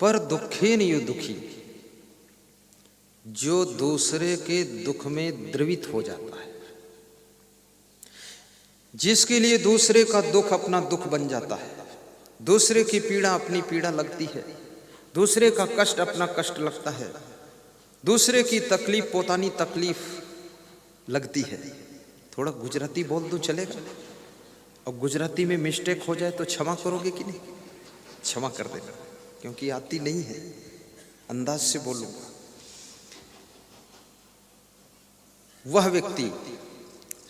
पर दुखेन यो दुखी, जो दूसरे के दुख में द्रवित हो जाता है, जिसके लिए दूसरे का दुख अपना दुख बन जाता है, दूसरे की पीड़ा अपनी पीड़ा लगती है, दूसरे का कष्ट अपना कष्ट लगता है, दूसरे की तकलीफ पोतानी तकलीफ लगती है। थोड़ा गुजराती बोल दूं चलेगा? और गुजराती में मिस्टेक हो जाए तो क्षमा करोगे कि नहीं? क्षमा कर देना, क्योंकि आती नहीं है, अंदाज से बोलूंगा। वह व्यक्ति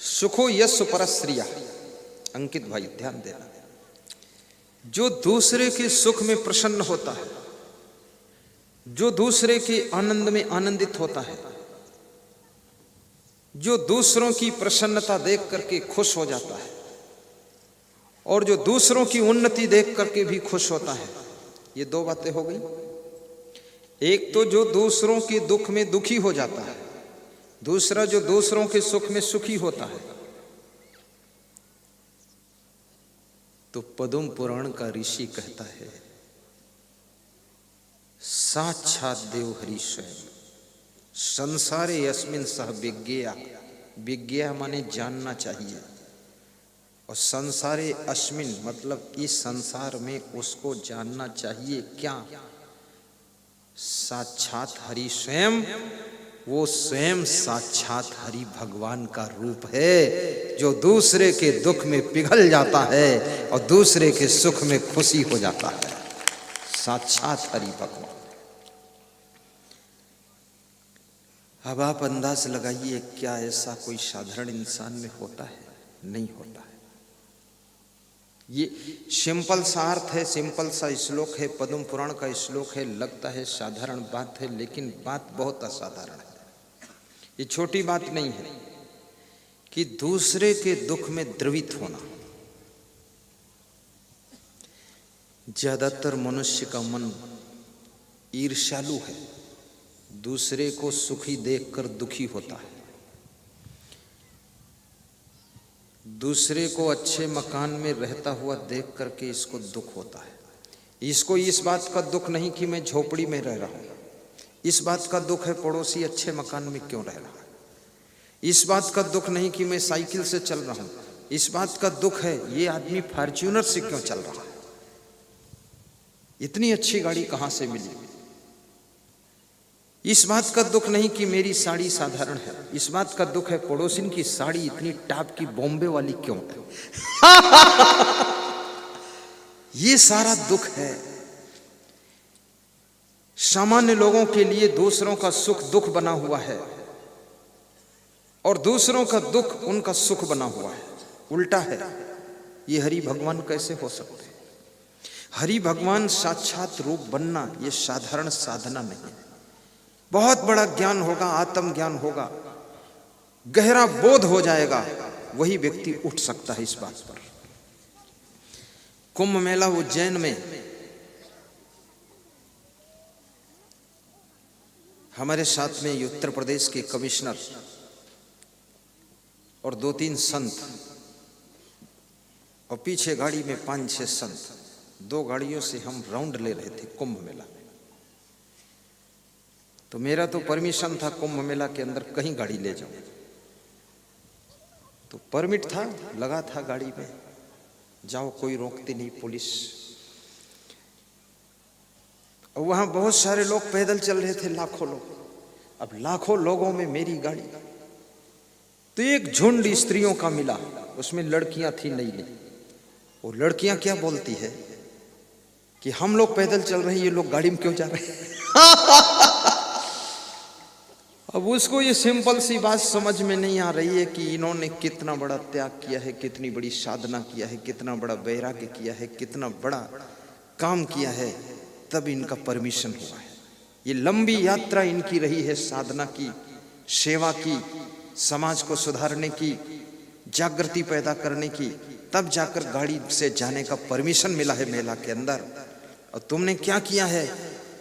सुखो यस्सु परस्त्रिया, अंकित भाई ध्यान देना, जो दूसरे के सुख में प्रसन्न होता है, जो दूसरे के आनंद में आनंदित होता है, जो दूसरों की प्रसन्नता देख करके खुश हो जाता है, और जो दूसरों की उन्नति देख करके भी खुश होता है। ये दो बातें हो गई। एक तो जो दूसरों के दुख में दुखी हो जाता है, दूसरा जो दूसरों के सुख में सुखी होता है। तो पद्म पुराण का ऋषि कहता है, साक्षात देव हरि स्वयं संसारे यस्मिन सह विज्ञा, विज्ञा माने जानना चाहिए, और संसारे अस्मिन मतलब इस संसार में उसको जानना चाहिए क्या? साक्षात हरि स्वयं, वो स्वयं साक्षात हरि भगवान का रूप है, जो दूसरे के दुख में पिघल जाता है और दूसरे के सुख में खुशी हो जाता है। साक्षात हरि भगवान। अब आप अंदाज लगाइए, क्या ऐसा कोई साधारण इंसान में होता है? नहीं होता है। ये सिंपल सा अर्थ है, सिंपल सा श्लोक है, पद्म पुराण का श्लोक है, लगता है साधारण बात है, लेकिन बात बहुत असाधारण है। ये छोटी बात नहीं है कि दूसरे के दुख में द्रवित होना। ज्यादातर मनुष्य का मन ईर्ष्यालु है, दूसरे को सुखी देखकर दुखी होता है, दूसरे को अच्छे मकान में रहता हुआ देख करके इसको दुख होता है। इसको इस बात का दुख नहीं कि मैं झोपड़ी में रह रहा हूं, इस बात का दुख है पड़ोसी अच्छे मकान में क्यों रह रहा है, इस बात का दुख नहीं कि मैं साइकिल से चल रहा हूं, इस बात का दुख है ये आदमी फॉर्च्यूनर से क्यों चल रहा है, इतनी अच्छी गाड़ी कहां से मिली। इस बात का दुख नहीं कि मेरी साड़ी साधारण है, इस बात का दुख है पड़ोसिन की साड़ी इतनी टॉप की बॉम्बे वाली क्यों है। ये सारा दुख है। सामान्य लोगों के लिए दूसरों का सुख दुख बना हुआ है, और दूसरों का दुख उनका सुख बना हुआ है, उल्टा है। ये हरि भगवान कैसे हो सकते हैं? हरि भगवान साक्षात रूप बनना ये साधारण साधना नहीं है। बहुत बड़ा ज्ञान होगा, आत्म ज्ञान होगा, गहरा बोध हो जाएगा, वही व्यक्ति उठ सकता है इस बात पर। कुंभ मेला उज्जैन में हमारे साथ में उत्तर प्रदेश के कमिश्नर और 2-3 संत, और पीछे गाड़ी में 5-6 संत, 2 गाड़ियों से हम राउंड ले रहे थे कुंभ मेला में। तो मेरा तो परमिशन था कुंभ मेला के अंदर कहीं गाड़ी ले जाऊं, तो परमिट था, लगा था गाड़ी में, जाओ, कोई रोकती नहीं पुलिस। और वहां बहुत सारे लोग पैदल चल रहे थे, लाखों लोग। अब लाखों लोगों में मेरी गाड़ी, तो एक झुंड स्त्रियों का मिला, उसमें लड़कियां थी नई नई। वो लड़कियां क्या बोलती है कि हम लोग पैदल चल रहे हैं, ये लोग गाड़ी में क्यों जा रहे हैं। अब उसको ये सिंपल सी बात समझ में नहीं आ रही है कि इन्होंने कितना बड़ा त्याग किया है, कितनी बड़ी साधना किया है, कितना बड़ा वैराग्य किया है, कितना बड़ा काम किया है, तब इनका परमिशन हुआ है। ये लंबी यात्रा इनकी रही है, साधना की, सेवा की, समाज को सुधारने की, जागृति पैदा करने की, तब जाकर गाड़ी से जाने का परमिशन मिला है मेला के अंदर। और तुमने क्या किया है?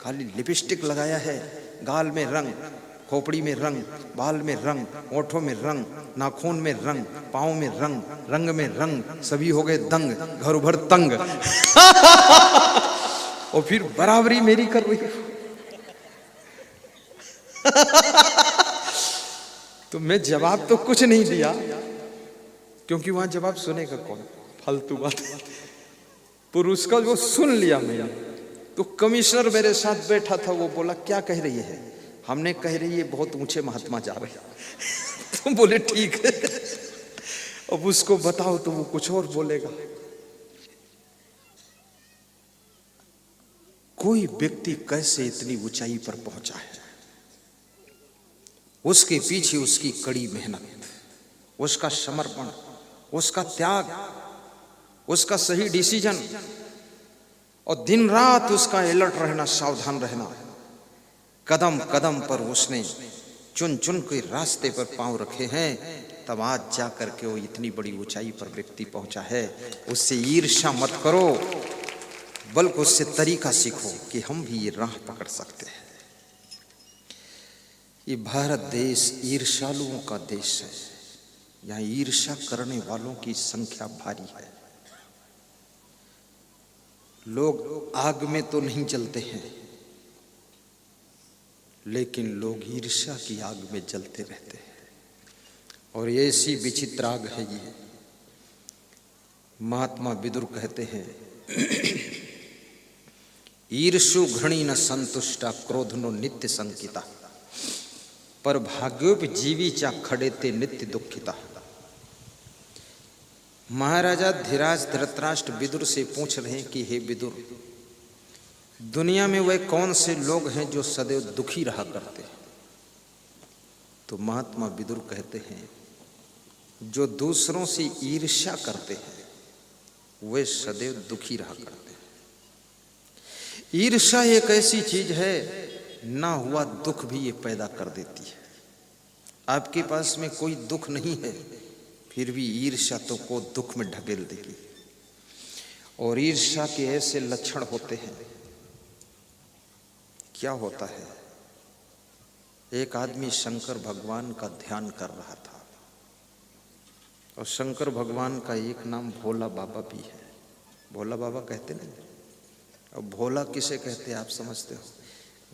खाली लिपस्टिक लगाया है, गाल में रंग, खोपड़ी में रंग, बाल में रंग, ओठों में रंग, नाखून में रंग, पाँव में रंग, रंग में रंग, सभी हो गए दंग, घर भर तंग। और फिर बराबरी मेरी कर रही हो। तो मैं जवाब तो कुछ नहीं दिया, क्योंकि वहां जवाब सुनेगा कौन, फालतू बात। पुरुष का वो सुन लिया मैंने। तो कमिश्नर मेरे साथ बैठा था, वो बोला क्या कह रही है? हमने कह रही है बहुत ऊंचे महात्मा जा रहे हैं। तो बोले ठीक है, अब उसको बताओ तो वो कुछ और बोलेगा। कोई व्यक्ति कैसे इतनी ऊंचाई पर पहुंचा है, उसके पीछे उसकी कड़ी मेहनत, उसका समर्पण, उसका त्याग, उसका सही डिसीजन, और दिन रात उसका अलर्ट रहना, सावधान रहना। कदम कदम पर उसने चुन चुन के रास्ते पर पांव रखे हैं, तब आज जा करके वो इतनी बड़ी ऊंचाई पर व्यक्ति पहुंचा है। उससे ईर्ष्या मत करो, बल्कि उससे तरीका सीखो कि हम भी ये राह पकड़ सकते हैं। ये भारत देश ईर्ष्यालुओं का देश है। यहाँ ईर्ष्या करने वालों की संख्या भारी है। लोग आग में तो नहीं जलते हैं, लेकिन लोग ईर्ष्या की आग में जलते रहते हैं। और ऐसी विचित्र आग है ये। महात्मा विदुर कहते हैं, ईर्ष्यो घृणी न संतुष्टा, क्रोधनो नित्य संकिता, पर भाग्योपजीवी चा खड़े ते नित्य दुखिता। महाराजा धीराज धृतराष्ट्र विदुर से पूछ रहे हैं कि हे विदुर, दुनिया में वह कौन से लोग हैं जो सदैव दुखी रहा करते हैं? तो महात्मा विदुर कहते हैं, जो दूसरों से ईर्ष्या करते हैं वे सदैव दुखी रहा करते हैं। ईर्ष्या एक ऐसी चीज है, ना हुआ दुख भी ये पैदा कर देती है। आपके पास में कोई दुख नहीं है, फिर भी ईर्ष्या तो को दुख में ढकेल देगी। और ईर्ष्या के ऐसे लक्षण होते हैं। क्या होता है? एक आदमी शंकर भगवान का ध्यान कर रहा था, और शंकर भगवान का एक नाम भोला बाबा भी है। भोला बाबा कहते नहीं। अब भोला किसे कहते हैं आप समझते हो?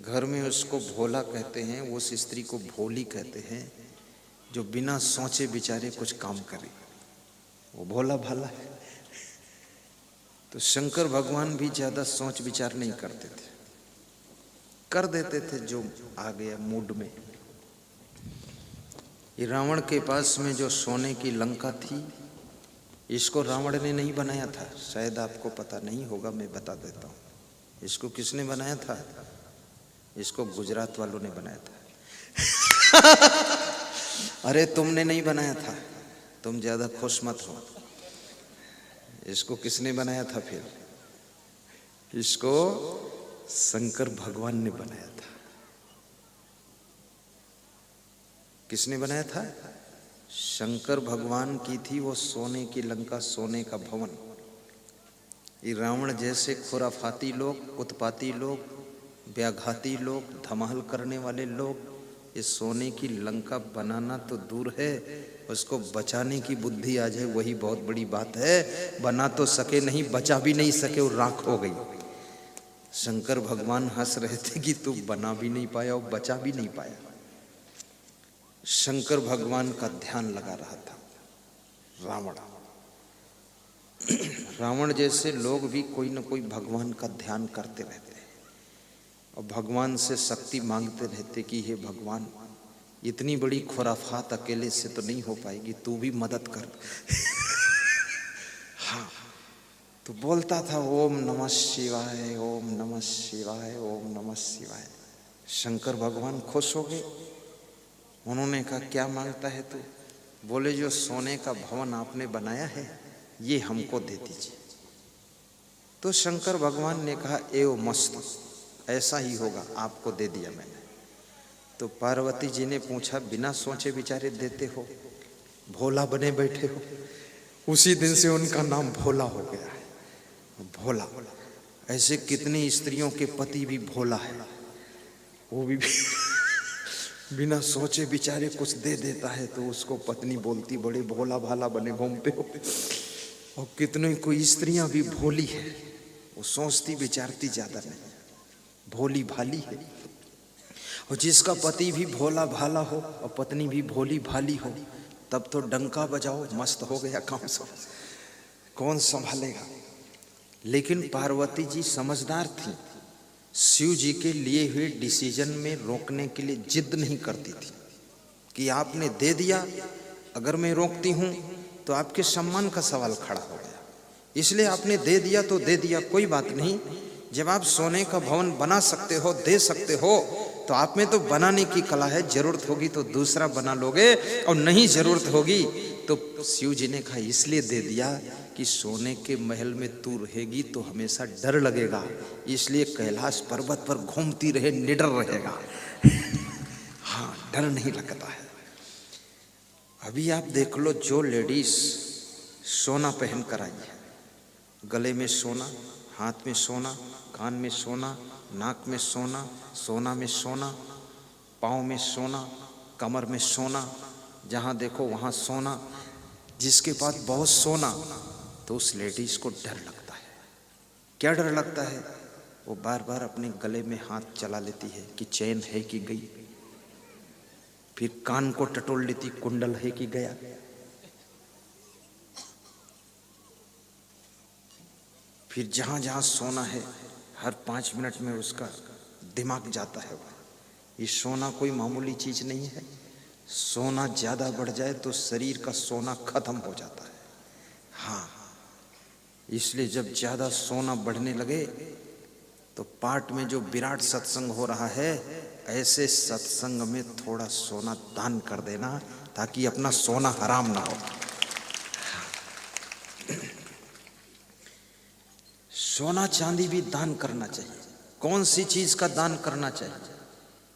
घर में उसको भोला कहते हैं, उस स्त्री को भोली कहते हैं जो बिना सोचे विचारे कुछ काम करे, वो भोला भाला है। तो शंकर भगवान भी ज्यादा सोच विचार नहीं करते थे, कर देते थे जो आ गया मूड में। ये रावण के पास में जो सोने की लंका थी, इसको रावण ने नहीं बनाया था। शायद आपको पता नहीं होगा, मैं बता देता हूँ। इसको किसने बनाया था? इसको गुजरात वालों ने बनाया था। अरे तुमने नहीं बनाया था, तुम ज्यादा खुश मत हो। इसको किसने बनाया था फिर? इसको शंकर भगवान ने बनाया था। किसने बनाया था? शंकर भगवान की थी वो सोने की लंका, सोने का भवन। ये रावण जैसे खुराफाती लोग, उत्पाती लोग, व्याघाती लोग, धमाल करने वाले लोग, ये सोने की लंका बनाना तो दूर है, उसको बचाने की बुद्धि आ जाए वही बहुत बड़ी बात है। बना तो सके नहीं, बचा भी नहीं सके और राख हो गई। शंकर भगवान हंस रहे थे कि तू बना भी नहीं पाया और बचा भी नहीं पाया। शंकर भगवान का ध्यान लगा रहा था रावण। रावण जैसे लोग भी कोई न कोई भगवान का ध्यान करते रहते हैं और भगवान से शक्ति मांगते रहते कि हे भगवान, इतनी बड़ी खुराफात अकेले से तो नहीं हो पाएगी, तू भी मदद कर। हाँ, तो बोलता था ओम नमः शिवाय, ओम नमः शिवाय, ओम नमः शिवाय। शंकर भगवान खुश हो गए। उन्होंने कहा क्या मांगता है तू? बोले जो सोने का भवन आपने बनाया है ये हमको दे दीजिए। तो शंकर भगवान ने कहा एवं मस्त, ऐसा ही होगा, आपको दे दिया मैंने। तो पार्वती जी ने पूछा बिना सोचे विचारे देते हो, भोला बने बैठे हो। उसी दिन से उनका नाम भोला हो गया है। भोला। ऐसे कितनी स्त्रियों के पति भी भोला है, वो भी बिना सोचे विचारे कुछ दे देता है तो उसको पत्नी बोलती बड़े भोला भाला बने घूमते हो। और कितनी कोई स्त्रियां भी भोली है, वो सोचती विचारती ज्यादा नहीं, भोली भाली है। और जिसका पति भी भोला भाला हो और पत्नी भी भोली भाली हो, तब तो डंका बजाओ, मस्त हो गया काम सब, कौन संभालेगा। लेकिन पार्वती जी समझदार थी, शिव जी के लिए हुए डिसीजन में रोकने के लिए जिद नहीं करती थी कि आपने दे दिया, अगर मैं रोकती हूं तो आपके सम्मान का सवाल खड़ा हो गया, इसलिए आपने दे दिया तो दे दिया, कोई बात नहीं। जब आप सोने का भवन बना सकते हो, दे सकते हो, तो आप में तो बनाने की कला है, जरूरत होगी तो दूसरा बना लोगे, और नहीं जरूरत होगी तो शिव जी ने कहा इसलिए दे दिया कि सोने के महल में तू रहेगी तो हमेशा डर लगेगा, इसलिए कैलाश पर्वत पर घूमती रहे, निडर रहेगा। हाँ, डर नहीं लगता है। अभी आप देख लो, जो लेडीज सोना पहन कर आई है, गले में सोना, हाथ में सोना, कान में सोना, नाक में सोना, सोना में सोना, पाँव में सोना, कमर में सोना, जहाँ देखो वहाँ सोना, जिसके पास बहुत सोना, तो उस लेडीज को डर लगता है। क्या डर लगता है? वो बार बार अपने गले में हाथ चला लेती है कि चैन है कि गई, फिर कान को टटोल लेती, कुंडल है कि गया। फिर जहां जहां सोना है, हर 5 मिनट में उसका दिमाग जाता है। ये सोना कोई मामूली चीज नहीं है, सोना ज्यादा बढ़ जाए तो शरीर का सोना खत्म हो जाता है। हाँ, इसलिए जब ज्यादा सोना बढ़ने लगे तो पाठ में जो विराट सत्संग हो रहा है, ऐसे सत्संग में थोड़ा सोना दान कर देना, ताकि अपना सोना हराम ना हो। सोना चांदी भी दान करना चाहिए। कौन सी चीज का दान करना चाहिए?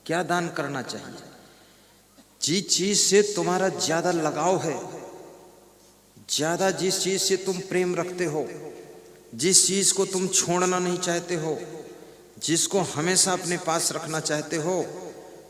क्या दान करना चाहिए? जिस चीज से तुम्हारा ज्यादा लगाव है, ज्यादा जिस चीज से तुम प्रेम रखते हो, जिस चीज को तुम छोड़ना नहीं चाहते हो, जिसको हमेशा अपने पास रखना चाहते हो,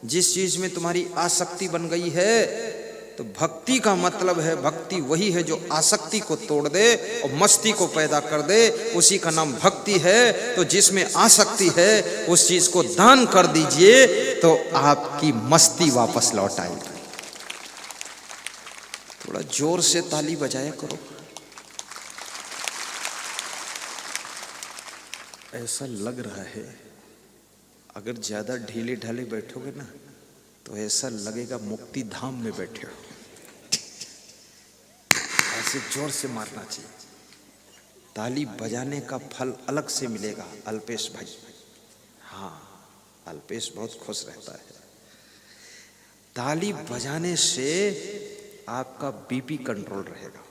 जिस चीज में तुम्हारी आसक्ति बन गई है, तो भक्ति का मतलब है, भक्ति वही है जो आसक्ति को तोड़ दे और मस्ती को पैदा कर दे, उसी का नाम भक्ति है। तो जिसमें आसक्ति है उस चीज को दान कर दीजिए, तो आपकी मस्ती वापस लौट आएगी। थोड़ा जोर से ताली बजाया करो। ऐसा लग रहा है अगर ज्यादा ढीले ढाले बैठोगे ना, तो ऐसा लगेगा मुक्ति धाम में बैठे हो। ऐसे जोर से मारना चाहिए। ताली बजाने का फल अलग से मिलेगा। अल्पेश भाई, हाँ, अल्पेश बहुत खुश रहता है। ताली बजाने से आपका बीपी कंट्रोल रहेगा,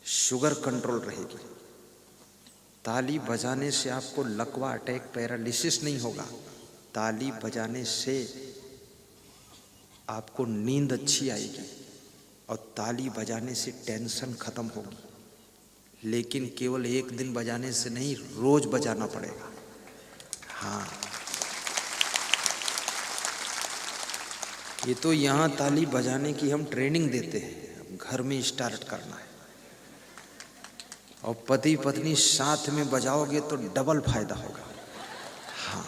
शुगर कंट्रोल रहेगी। ताली बजाने से आपको लकवा, अटैक, पैरालिसिस नहीं होगा। ताली बजाने से आपको नींद अच्छी आएगी और ताली बजाने से टेंशन खत्म होगी। लेकिन केवल एक दिन बजाने से नहीं, रोज बजाना पड़ेगा। हाँ, ये तो यहाँ ताली बजाने की हम ट्रेनिंग देते हैं, घर में स्टार्ट करना है। और पति पत्नी साथ में बजाओगे तो डबल फायदा होगा। हाँ,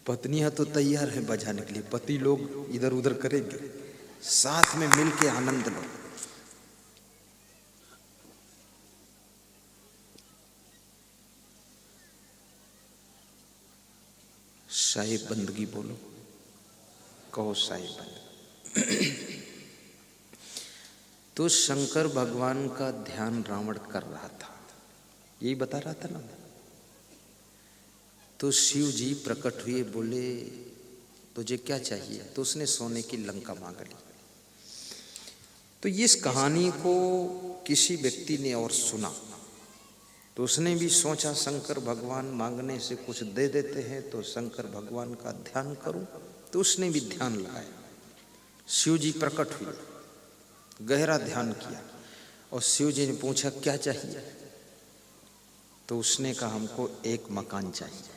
पत्नियां तो तैयार है बजाने के लिए, पति लोग इधर उधर करेंगे, साथ में मिलके आनंद लो। साहिब बंदगी बोलो, कहो साहिब बंदगी। तो शंकर भगवान का ध्यान रावण कर रहा था, यही बता रहा था ना। तो शिव जी प्रकट हुए, बोले तुझे क्या चाहिए? तो उसने सोने की लंका मांग ली। तो इस कहानी को किसी व्यक्ति ने और सुना, तो उसने भी सोचा शंकर भगवान मांगने से कुछ दे देते हैं, तो शंकर भगवान का ध्यान करूं। तो उसने भी ध्यान लगाया। शिव जी प्रकट हुए, गहरा ध्यान किया, और शिव जी ने पूछा क्या चाहिए? तो उसने कहा हमको एक मकान चाहिए।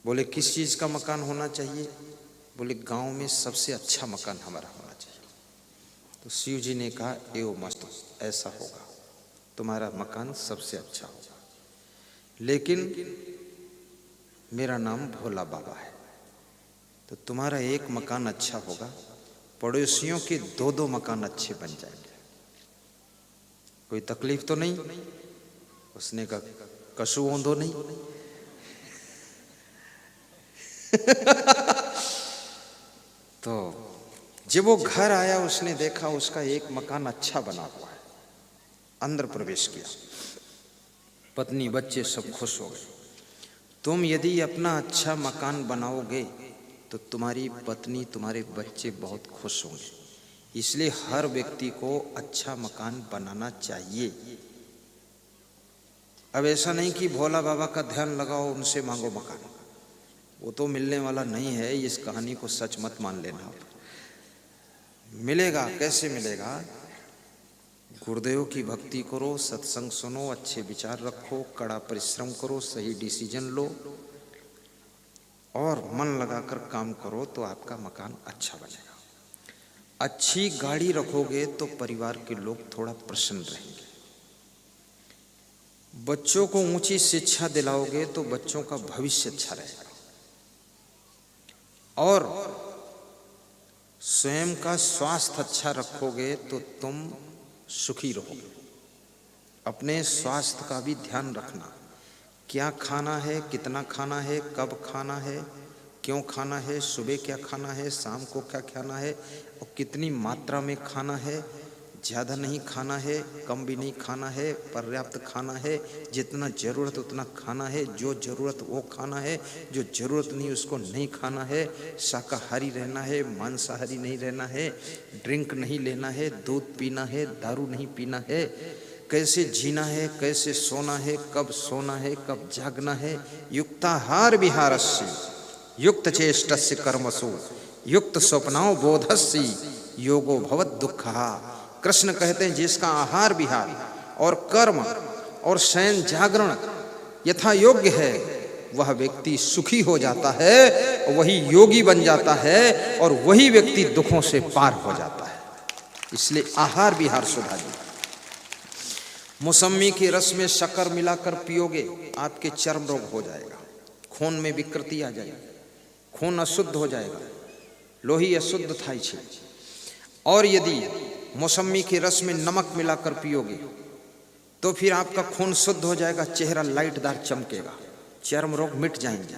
बोले किस चीज का मकान होना चाहिए? बोले गांव में सबसे अच्छा मकान हमारा होना चाहिए। तो शिव जी ने कहा एवं मस्त, ऐसा होगा, तुम्हारा मकान सबसे अच्छा होगा, लेकिन मेरा नाम भोला बाबा है, तो तुम्हारा एक मकान अच्छा होगा, पड़ोसियों के 2-2 मकान अच्छे बन जाएंगे, कोई तकलीफ तो नहीं। उसने कहा कशु ओंधो नहीं। तो जब वो घर आया उसने देखा उसका एक मकान अच्छा बना हुआ है, अंदर प्रवेश किया, पत्नी बच्चे सब खुश हो गए। तुम यदि अपना अच्छा मकान बनाओगे तो तुम्हारी पत्नी तुम्हारे बच्चे बहुत खुश होंगे, इसलिए हर व्यक्ति को अच्छा मकान बनाना चाहिए। अब ऐसा नहीं कि भोला बाबा का ध्यान लगाओ उनसे मांगो मकान, वो तो मिलने वाला नहीं है, इस कहानी को सच मत मान लेना। मिलेगा, कैसे मिलेगा? गुरुदेव की भक्ति करो, सत्संग सुनो, अच्छे विचार रखो, कड़ा परिश्रम करो, सही डिसीजन लो और मन लगाकर काम करो तो आपका मकान अच्छा बनेगा। अच्छी गाड़ी रखोगे तो परिवार के लोग थोड़ा प्रसन्न रहेंगे। बच्चों को ऊंची शिक्षा दिलाओगे तो बच्चों का भविष्य अच्छा रहेगा। और स्वयं का स्वास्थ्य अच्छा रखोगे तो तुम सुखी रहोगे। अपने स्वास्थ्य का भी ध्यान रखना, क्या खाना है, कितना खाना है, कब खाना है, क्यों खाना है, सुबह क्या खाना है, शाम को क्या खाना है और कितनी मात्रा में खाना है। ज़्यादा नहीं खाना है, कम भी नहीं खाना है, पर्याप्त खाना है, जितना ज़रूरत उतना खाना है, जो ज़रूरत वो खाना है, जो ज़रूरत नहीं उसको नहीं खाना है। शाकाहारी रहना है, मांसाहारी नहीं रहना है, ड्रिंक नहीं लेना है, दूध पीना है, दारू नहीं पीना है। कैसे जीना है, कैसे सोना है, कब सोना है, कब जागना है। युक्ताहार विहारस्य युक्त चेष्टस्य कर्मसु युक्त स्वप्नाओ बोधस्य योगो भवत दुःखः। कृष्ण कहते हैं जिसका आहार विहार और कर्म और शयन जागरण यथा योग्य है वह व्यक्ति सुखी हो जाता है, वही योगी बन जाता है और वही व्यक्ति दुखों से पार हो जाता है। इसलिए आहार विहार सुधारिए। मौसमी के रस में शक्कर मिलाकर पियोगे आपके चर्म रोग हो जाएगा, खून में विकृति आ जाएगी, खून अशुद्ध हो जाएगा, लोही अशुद्ध थाई छे। और यदि मौसमी के रस में नमक मिलाकर पियोगे तो फिर आपका खून शुद्ध हो जाएगा, चेहरा लाइटदार चमकेगा, चर्म रोग मिट जाएंगे।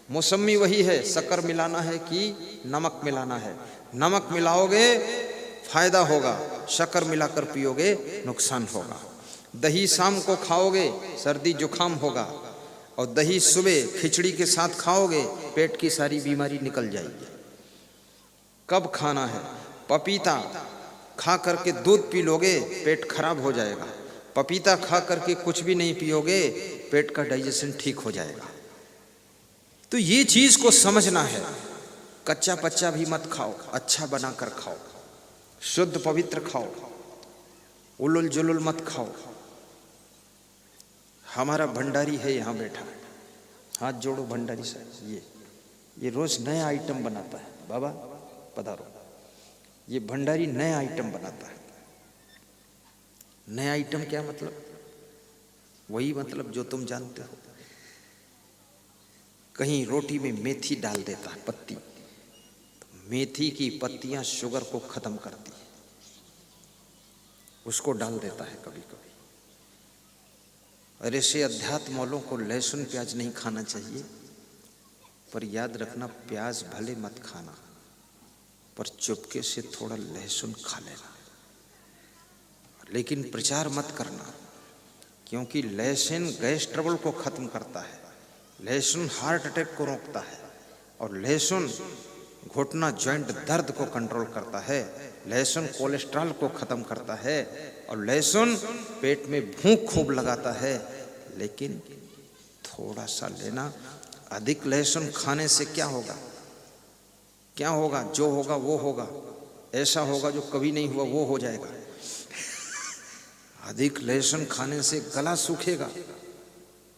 मौसमी वही है, शक्कर मिलाना है कि नमक मिलाना है। नमक मिलाओगे फायदा होगा, शक्कर मिलाकर पियोगे नुकसान होगा। दही शाम को खाओगे सर्दी जुकाम होगा और दही सुबह खिचड़ी के साथ खाओगे पेट की सारी बीमारी निकल जाएगी। कब खाना है? पपीता खा करके दूध पी लोगे पेट खराब हो जाएगा, पपीता खा करके कुछ भी नहीं पियोगे पेट का डाइजेशन ठीक हो जाएगा। तो ये चीज को समझना है। कच्चा पच्चा भी मत खाओ, अच्छा बनाकर खाओ, शुद्ध पवित्र खाओ, उलुल जुलुल मत खाओ। हमारा भंडारी है यहाँ बैठा, हाथ जोड़ो भंडारी साहब। ये रोज नया आइटम बनाता है। बाबा पधारो। ये भंडारी नया आइटम बनाता है। नया आइटम क्या मतलब? वही मतलब जो तुम जानते हो। कहीं रोटी में मेथी डाल देता है, पत्ती। मेथी की पत्तियां शुगर को खत्म करती है, उसको डाल देता है कभी कभी। और ऐसे अध्यात्म वालों को लहसुन प्याज नहीं खाना चाहिए, पर याद रखना प्याज भले मत खाना, पर चुपके से थोड़ा लहसुन खा लेना। लेकिन प्रचार मत करना, क्योंकि लहसुन गैस ट्रबल को खत्म करता है, लहसुन हार्ट अटैक को रोकता है, और लहसुन घुटना जॉइंट दर्द को कंट्रोल करता है, लहसुन कोलेस्ट्रॉल को खत्म करता है, और लहसुन पेट में भूख खूब लगाता है। लेकिन थोड़ा सा लेना। अधिक लहसुन खाने से क्या होगा? क्या होगा? जो होगा वो होगा। ऐसा होगा जो कभी नहीं हुआ वो हो जाएगा। अधिक लहसुन खाने से गला सूखेगा,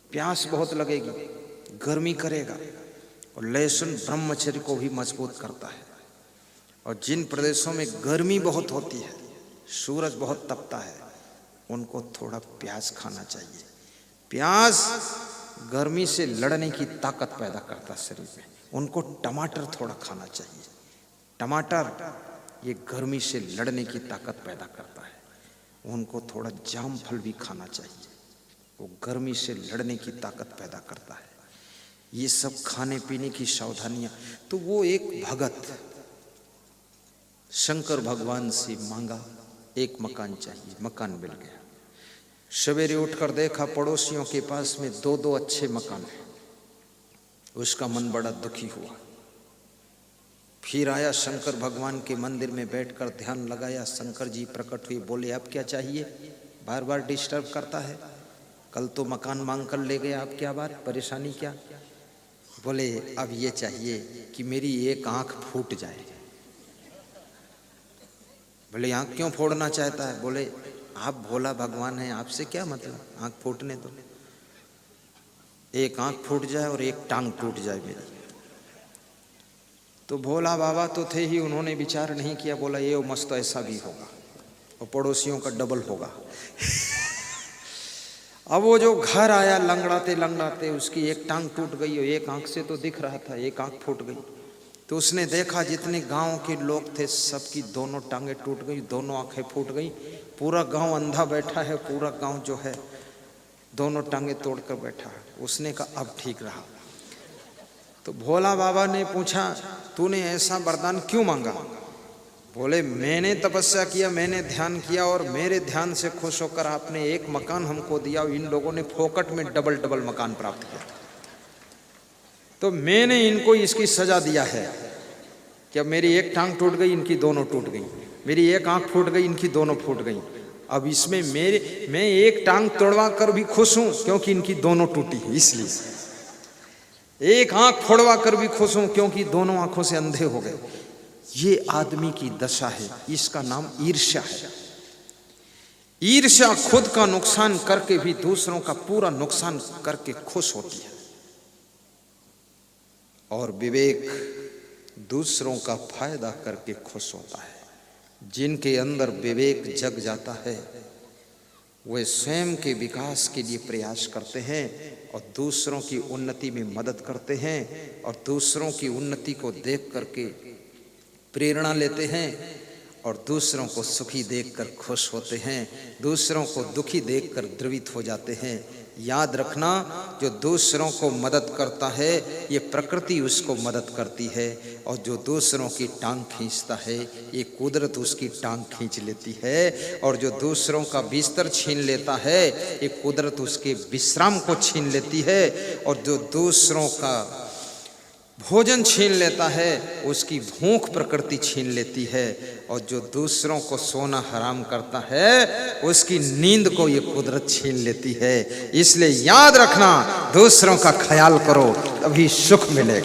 प्यास बहुत लगेगी, गर्मी करेगा। और लहसुन ब्रह्मचर्य को भी मजबूत करता है। और जिन प्रदेशों में गर्मी बहुत होती है सूरज बहुत तपता है, उनको थोड़ा प्याज खाना चाहिए। प्याज गर्मी से लड़ने की ताकत पैदा करता है शरीर में। उनको टमाटर थोड़ा खाना चाहिए। टमाटर ये गर्मी से लड़ने की ताकत पैदा करता है। उनको थोड़ा जाम फल भी खाना चाहिए, वो गर्मी से लड़ने की ताकत पैदा करता है। ये सब खाने पीने की सावधानियां। तो वो एक भगत शंकर भगवान से मांगा, एक मकान चाहिए, मकान मिल गया। सवेरे उठकर देखा पड़ोसियों के पास में दो दो अच्छे मकान हैं। उसका मन बड़ा दुखी हुआ। फिर आया शंकर भगवान के मंदिर में बैठकर ध्यान लगाया। शंकर जी प्रकट हुए, बोले अब क्या चाहिए, बार बार डिस्टर्ब करता है, कल तो मकान मांग कर ले गया, अब क्या बात, परेशानी क्या। बोले अब ये चाहिए कि मेरी एक आंख फूट जाए। बोले आंख क्यों फोड़ना चाहता है। बोले आप भोला भगवान हैं, आपसे क्या मतलब, आंख फूटने दो। एक आंख फूट जाए और एक टांग टूट जाए मेरी। तो भोला बाबा तो थे ही, उन्होंने विचार नहीं किया। बोला ये मस्त ऐसा भी होगा और पड़ोसियों का डबल होगा। अब वो जो घर आया लंगड़ाते लंगड़ाते, उसकी एक टांग टूट गई और एक आंख से तो दिख रहा था, एक आंख फूट गई। तो उसने देखा जितने गांव के लोग थे सबकी दोनों टांगें टूट गई, दोनों आंखें फूट गई। पूरा गांव अंधा बैठा है, पूरा गांव जो है दोनों टांगें तोड़कर बैठा है। उसने कहा अब ठीक रहा। तो भोला बाबा ने पूछा तूने ऐसा वरदान क्यों मांगा। बोले मैंने तपस्या किया, मैंने ध्यान किया और मेरे ध्यान से खुश होकर आपने एक मकान हमको दिया और इन लोगों ने फोकट में डबल डबल मकान प्राप्त किया। तो मैंने इनको इसकी सजा दिया है कि अब मेरी एक टांग टूट गई, इनकी दोनों टूट गई, मेरी एक आंख फूट गई, इनकी दोनों फूट गई। अब इसमें मैं एक टांग तोड़वा कर भी खुश हूं क्योंकि इनकी दोनों टूटी है, इसलिए एक आंख फोड़वा कर भी खुश हूं क्योंकि दोनों आंखों से अंधे हो गए। ये आदमी की दशा है, इसका नाम ईर्ष्या है। ईर्ष्या खुद का नुकसान करके भी दूसरों का पूरा नुकसान करके खुश होती है। और विवेक दूसरों का फायदा करके खुश होता है। जिनके अंदर विवेक जग जाता है वे स्वयं के विकास के लिए प्रयास करते हैं और दूसरों की उन्नति में मदद करते हैं और दूसरों की उन्नति को देख करके प्रेरणा लेते हैं और दूसरों को सुखी देखकर खुश होते हैं, दूसरों को दुखी देखकर द्रवित हो जाते हैं। याद रखना, जो दूसरों को मदद करता है ये प्रकृति उसको मदद करती है और जो दूसरों की टांग खींचता है ये कुदरत उसकी टांग खींच लेती है। और जो दूसरों का बिस्तर छीन लेता है ये कुदरत उसके विश्राम को छीन लेती है। और जो दूसरों का भोजन छीन लेता है उसकी भूख प्रकृति छीन लेती है। और जो दूसरों को सोना हराम करता है उसकी नींद को ये कुदरत छीन लेती है। इसलिए याद रखना, दूसरों का ख्याल करो तभी सुख मिलेगा।